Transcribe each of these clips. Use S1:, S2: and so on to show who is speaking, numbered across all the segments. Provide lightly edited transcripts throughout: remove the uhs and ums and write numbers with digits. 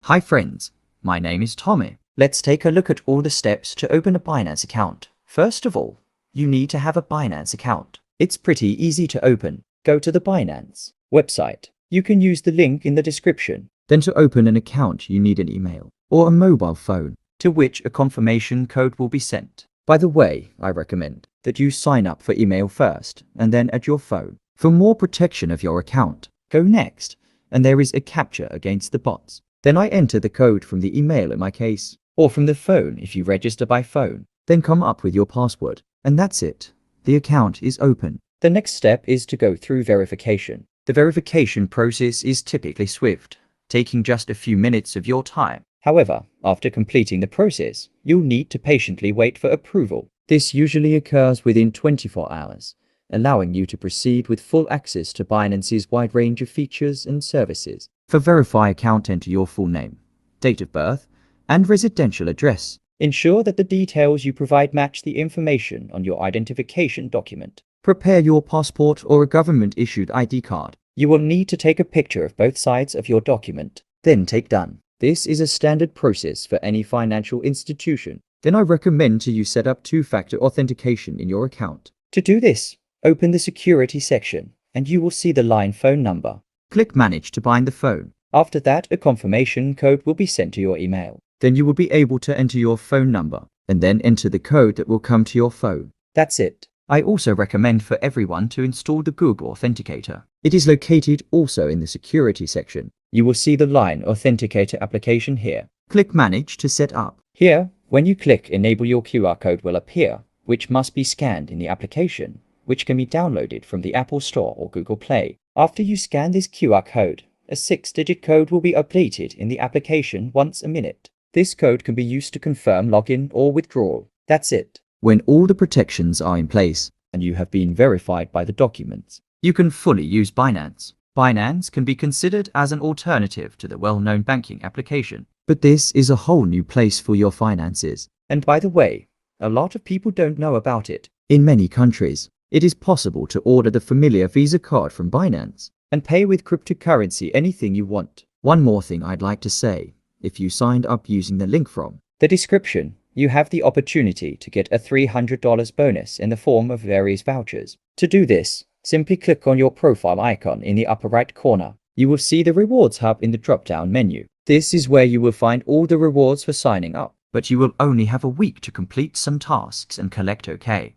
S1: Hi friends, my name is Tommy. Let's take a look at all the steps to open a Binance account. First of all, you need to have a Binance account. It's pretty easy to open. Go to the Binance website. You can use the link in the description. Then to open an account, you need an email or a mobile phone to which a confirmation code will be sent. By the way, I recommend that you sign up for email first and then add your phone. For more protection of your account, go next, and there is a captcha against the bots. Then I enter the code from the email in my case, or from the phone if you register by phone. Then come up with your password, and that's it. The account is open. The next step is to go through verification. The verification process is typically swift, taking just a few minutes of your time. However, after completing the process, you'll need to patiently wait for approval. This usually occurs within 24 hours, allowing you to proceed with full access to Binance's wide range of features and services. For verify account, enter your full name, date of birth, and residential address. Ensure that the details you provide match the information on your identification document. Prepare your passport or a government-issued ID card. You will need to take a picture of both sides of your document. Then take done. This is a standard process for any financial institution. Then I recommend you set up two-factor authentication in your account. To do this, open the security section, and you will see the line phone number. Click Manage to bind the phone. After that, a confirmation code will be sent to your email. Then you will be able to enter your phone number, and then enter the code that will come to your phone. That's it. I also recommend for everyone to install the Google Authenticator. It is located also in the security section. You will see the Line Authenticator application here. Click Manage to set up. Here, when you click Enable, your QR code will appear, which must be scanned in the application, which can be downloaded from the Apple Store or Google Play. After you scan this QR code, a 6-digit code will be updated in the application once a minute. This code can be used to confirm login or withdrawal. That's it. When all the protections are in place and you have been verified by the documents, you can fully use Binance. Binance can be considered as an alternative to the well-known banking application, but this is a whole new place for your finances. And by the way, a lot of people don't know about it. In many countries, it is possible to order the familiar Visa card from Binance and pay with cryptocurrency anything you want. One more thing I'd like to say. If you signed up using the link from the description, you have the opportunity to get a $300 bonus in the form of various vouchers. To do this, simply click on your profile icon in the upper right corner. You will see the Rewards Hub in the drop-down menu. This is where you will find all the rewards for signing up, but you will only have a week to complete some tasks and collect OK.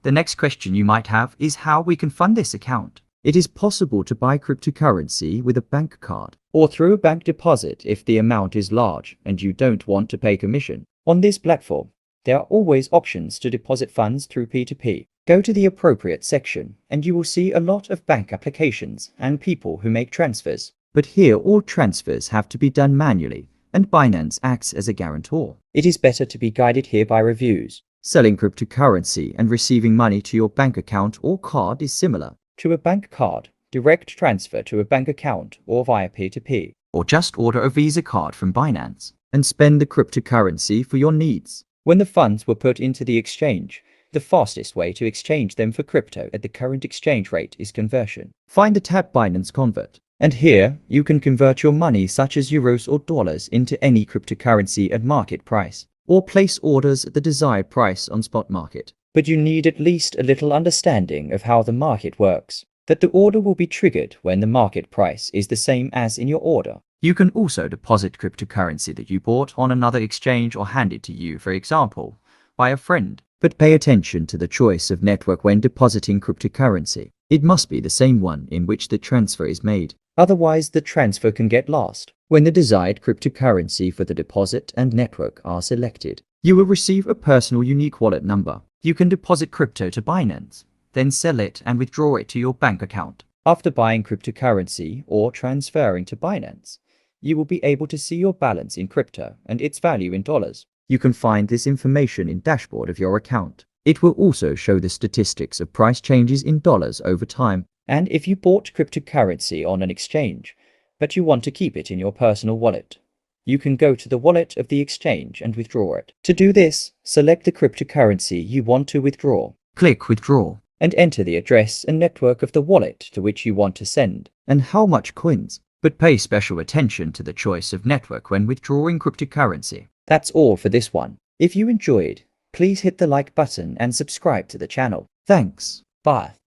S1: The next question you might have is how we can fund this account. It is possible to buy cryptocurrency with a bank card or through a bank deposit if the amount is large and you don't want to pay commission. On this platform, there are always options to deposit funds through P2P. Go to the appropriate section and you will see a lot of bank applications and people who make transfers. But here all transfers have to be done manually and Binance acts as a guarantor. It is better to be guided here by reviews. Selling cryptocurrency and receiving money to your bank account or card is similar to a bank card, direct transfer to a bank account or via P2P. Or just order a Visa card from Binance and spend the cryptocurrency for your needs. When the funds were put into the exchange, the fastest way to exchange them for crypto at the current exchange rate is conversion. Find the tab Binance Convert, and here you can convert your money such as euros or dollars into any cryptocurrency at market price, or place orders at the desired price on spot market. But you need at least a little understanding of how the market works, that the order will be triggered when the market price is the same as in your order. You can also deposit cryptocurrency that you bought on another exchange or handed to you, for example, by a friend. But pay attention to the choice of network when depositing cryptocurrency. It must be the same one in which the transfer is made. Otherwise, the transfer can get lost. When the desired cryptocurrency for the deposit and network are selected, you will receive a personal unique wallet number. You can deposit crypto to Binance, then sell it and withdraw it to your bank account. After buying cryptocurrency or transferring to Binance, you will be able to see your balance in crypto and its value in dollars. You can find this information in dashboard of your account. It will also show the statistics of price changes in dollars over time. And if you bought cryptocurrency on an exchange, but you want to keep it in your personal wallet, you can go to the wallet of the exchange and withdraw it. To do this, select the cryptocurrency you want to withdraw. Click Withdraw and enter the address and network of the wallet to which you want to send and how much coins. but pay special attention to the choice of network when withdrawing cryptocurrency. That's all for this one. If you enjoyed, please hit the like button and subscribe to the channel. Thanks. Bye.